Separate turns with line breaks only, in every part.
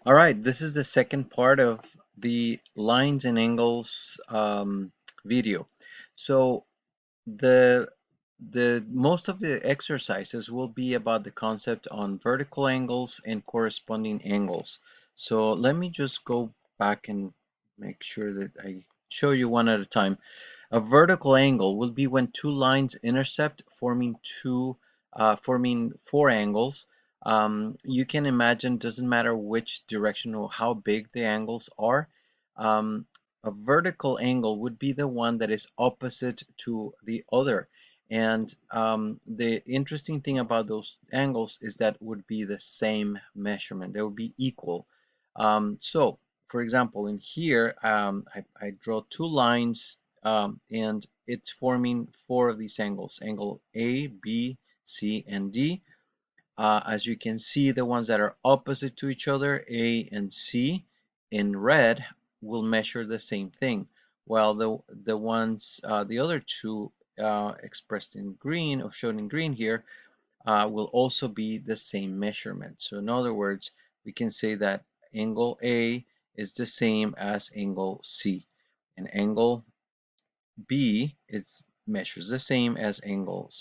All right, this is the second part of the lines and angles video. So the the most of the exercises will be about the concept on vertical angles and corresponding angles. So let me just go back and make sure that I show you one at a time. A vertical angle will be when two lines intersect, forming four angles. You can imagine, doesn't matter which direction or how big the angles are. Um, a vertical angle would be the one that is opposite to the other. And the interesting thing about those angles is that would be the same measurement. They would be equal. So, for example, in here, I draw two lines and it's forming four of these angles, angle A, B, C, and D. As you can see, the ones that are opposite to each other, A and C, in red, will measure the same thing, while the other two expressed in green or shown in green here will also be the same measurement. So in other words, we can say that angle A is the same as angle C, and angle B measures the same as angle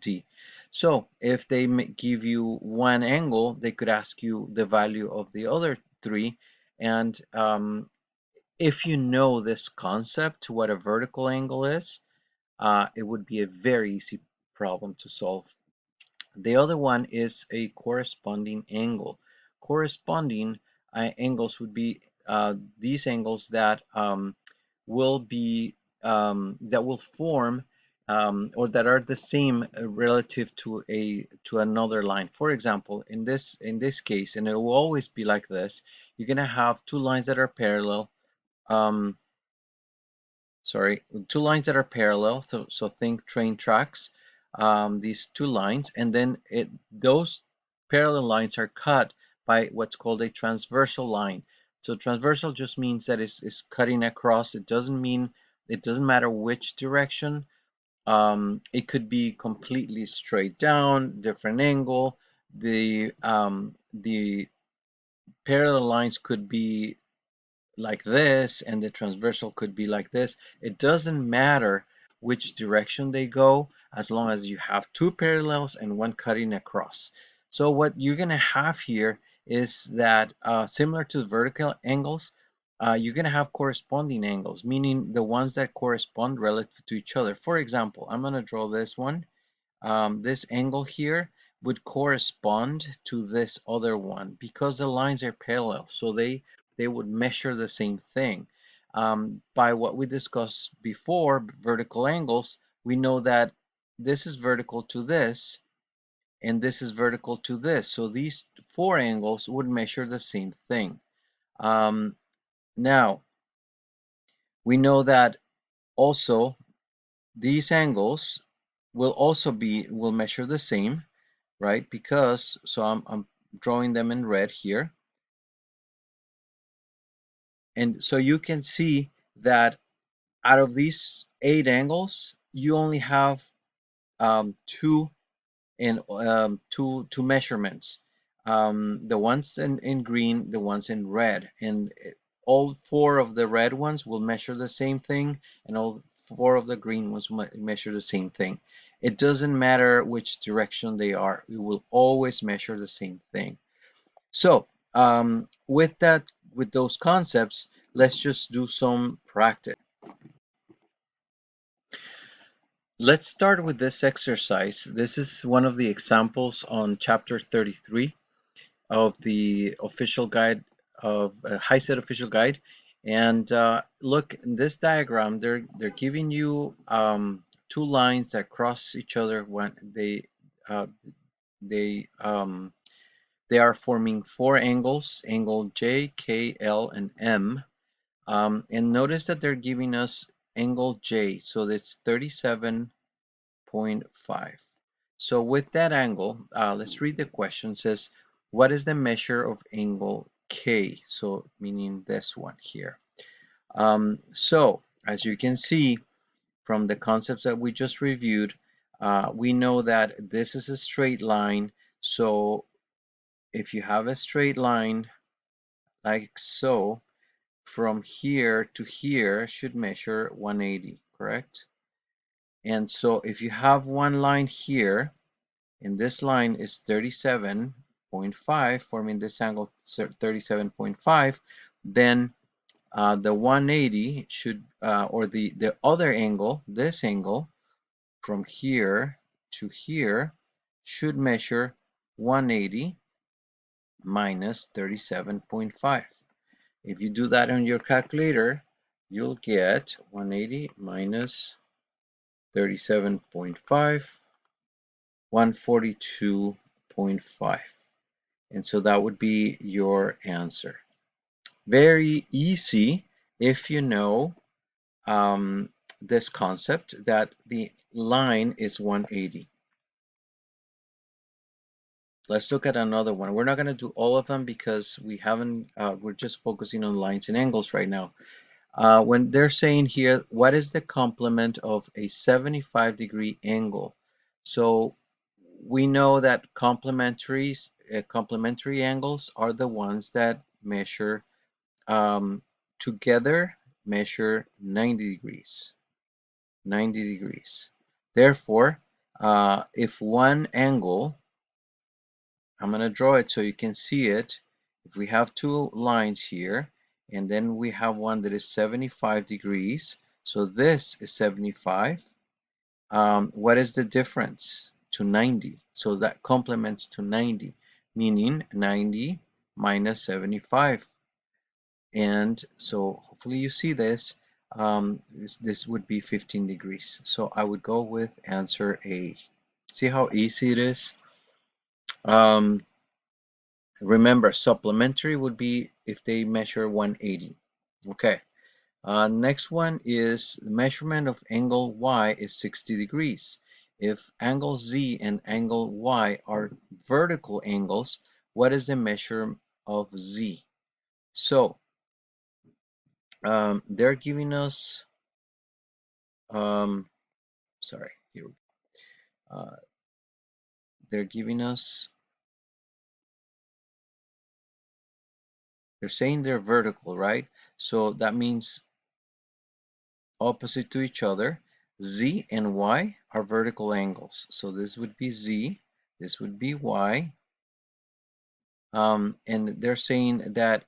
D. So if they give you one angle, they could ask you the value of the other three. And if you know this concept, what a vertical angle is, it would be a very easy problem to solve. The other one is a corresponding angle. Corresponding angles would be these angles that will be that will form or that are the same relative to another line. For example, in this case, and it will always be like this, you're gonna have two lines that are parallel. Um, sorry, two lines that are parallel. So think train tracks. These two lines, and then those parallel lines are cut by what's called a transversal line. So transversal just means that it's cutting across. It doesn't matter which direction. It could be completely straight down, different angle. The parallel lines could be like this and the transversal could be like this. It doesn't matter which direction they go as long as you have two parallels and one cutting across. So what you're going to have here is that similar to vertical angles, you're going to have corresponding angles, meaning the ones that correspond relative to each other. For example, I'm going to draw this one. This angle here would correspond to this other one because the lines are parallel, so they would measure the same thing. By what we discussed before, vertical angles, we know that this is vertical to this and this is vertical to this, so these four angles would measure the same thing. Now we know that also these angles will measure the same, right? Because, so I'm drawing them in red here. And so you can see that out of these 8 angles, you only have two two measurements. The ones in green, the ones in red, and all four of the red ones will measure the same thing, and all four of the green ones will measure the same thing. It doesn't matter which direction they are, it will always measure the same thing. So with those concepts, let's just do some practice. Let's start with this exercise. This is one of the examples on chapter 33 of the official guide of HiSET official guide. And look, in this diagram, they're giving you two lines that cross each other when uh, they they are forming four angles, angle J, K, L, and M. And notice that they're giving us angle J, so that's 37.5. So with that angle, let's read the question. It says, what is the measure of angle K? So meaning this one here. So as you can see from the concepts that we just reviewed, we know that this is a straight line. So if you have a straight line like so, from here to here should measure 180, correct? And so if you have one line here, and this line is 37.5, forming this angle 37.5, then the 180 should, or the other angle, this angle, from here to here, should measure 180 minus 37.5. If you do that on your calculator, you'll get 180 minus 37.5, 142.5. And so that would be your answer. Very easy if you know this concept that the line is 180. Let's look at another one. We're not going to do all of them because we haven't, we're just focusing on lines and angles right now. When they're saying here, what is the complement of a 75-degree angle? So we know that complementary angles are the ones that measure together measure 90 degrees. 90 degrees. Therefore, if one angle, I'm going to draw it so you can see it. If we have two lines here, and then we have one that is 75 degrees, so this is 75. What is the difference to 90? So that complements to 90, meaning 90 minus 75. And so hopefully you see this. This would be 15 degrees. So I would go with answer A. See how easy it is? Remember, supplementary would be if they measure 180. Okay. Next one is the measurement of angle Y is 60 degrees. If angle Z and angle Y are vertical angles, what is the measure of Z? So they're giving us, sorry, here, uh, they're giving us, they're saying they're vertical, right? So that means opposite to each other. Z and Y are vertical angles. So this would be Z, this would be Y. And they're saying that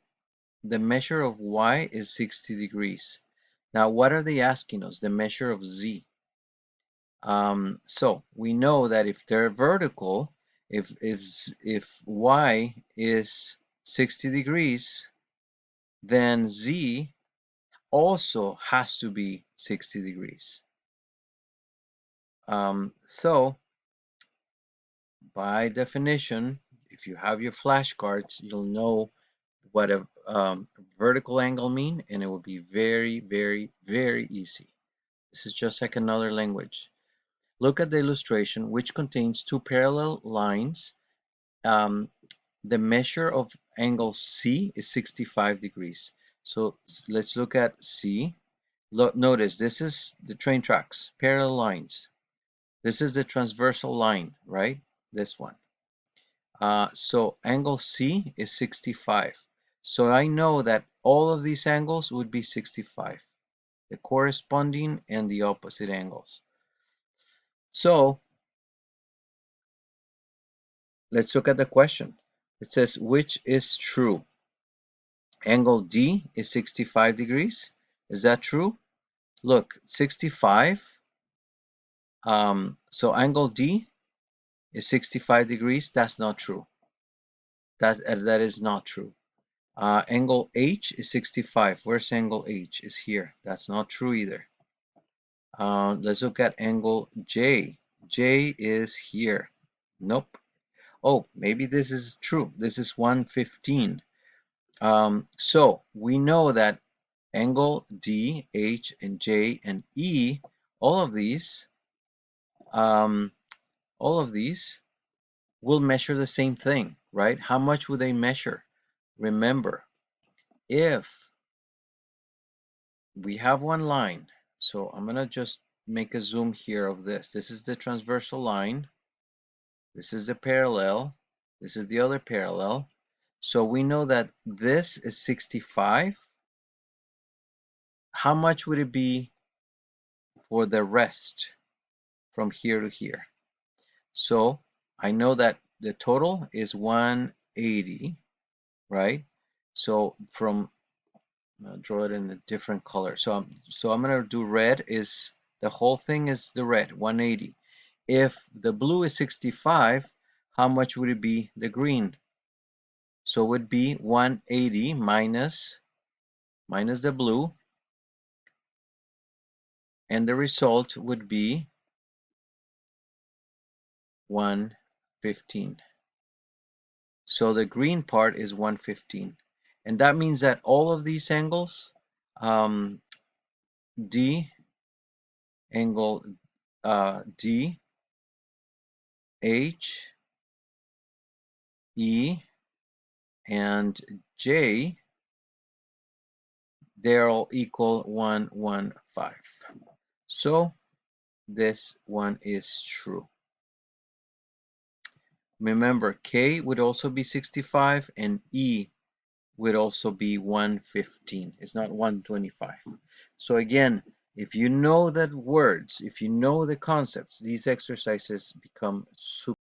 the measure of Y is 60 degrees. Now, what are they asking us? The measure of Z. So we know that if they're vertical, if Y is 60 degrees, then Z also has to be 60 degrees. So by definition, if you have your flashcards, you'll know what a vertical angle mean, and it will be very, very, very easy. This is just like another language. Look at the illustration, which contains two parallel lines. The measure of angle C is 65 degrees. So let's look at C. Notice this is the train tracks, parallel lines. This is the transversal line, right? This one. So angle C is 65. So I know that all of these angles would be 65, the corresponding and the opposite angles. So let's look at the question. It says, which is true? Angle D is 65 degrees. Is that true? Look, 65. So angle D is 65 degrees. That's not true. That is not true. Angle H is 65. Where's angle H? Is here. That's not true either. Let's look at angle J. J is here. Nope. Oh, maybe this is true. This is 115. So we know that angle D, H, and J, and E, all of these will measure the same thing, right? How much will they measure? Remember, if we have one line, so I'm gonna just make a zoom here of this. This is the transversal line. This is the parallel. This is the other parallel. So we know that this is 65. How much would it be for the rest from here to here? So I know that the total is 180, right? So from I'll draw it in a different color. So I'm gonna do red is the whole thing is the red 180. If the blue is 65, how much would it be the green? So it would be 180 minus the blue, and the result would be 115. So the green part is 115. And that means that all of these angles, D, angle D, H, E, and J, they're all equal 115. So this one is true. Remember, K would also be 65 and E would also be 115. It's not 125. So again, if you know the words, if you know the concepts, these exercises become super